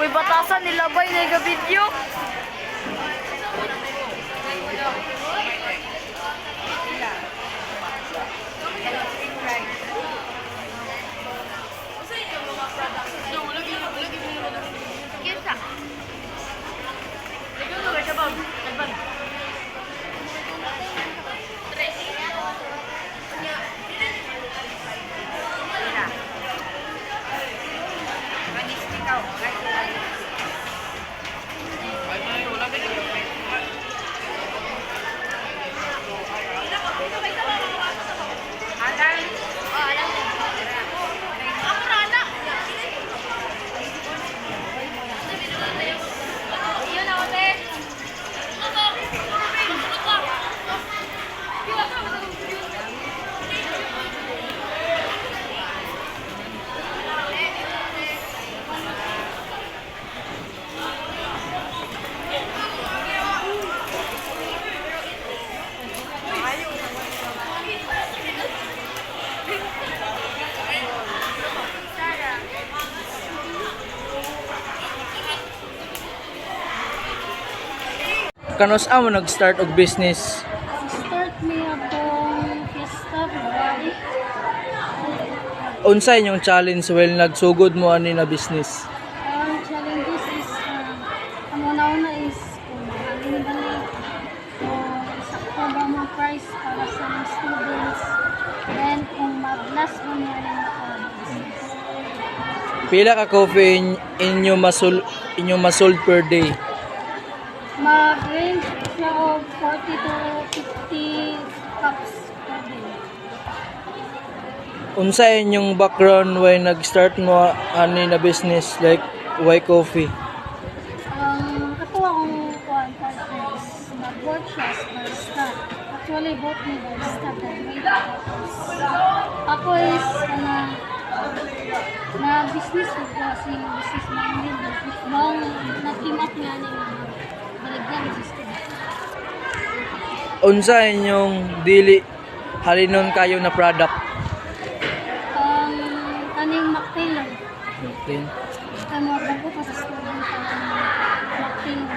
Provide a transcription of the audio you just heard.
Uy, batasan, nilabay na yung video. Kanos amo nag-start og business? Start me atong Fiesta February. Unsa inyong challenge while nagsugod mo ani na business? Ang challenges is, ang una-una is kung halin-bali sakto ba mga price para sa mga students. Then kung mag-last mo niya rin business. Pila ka coffee inyo masold per day? Mag-range siya of 40 to 50 cups per day. Unsa inyong background when nag-start mo ani na business like why coffee? Ako akong partners, nag-work siya as barista. Actually, both ni barista graduate. Ako is na business ko kasi business minded. Bang na-team up nga nila. Baligyan system. Unsa inyong dili halinon kayo na product? Kaning mocktail lang. Okay. Kaya mo bago pa sa student ang mocktail.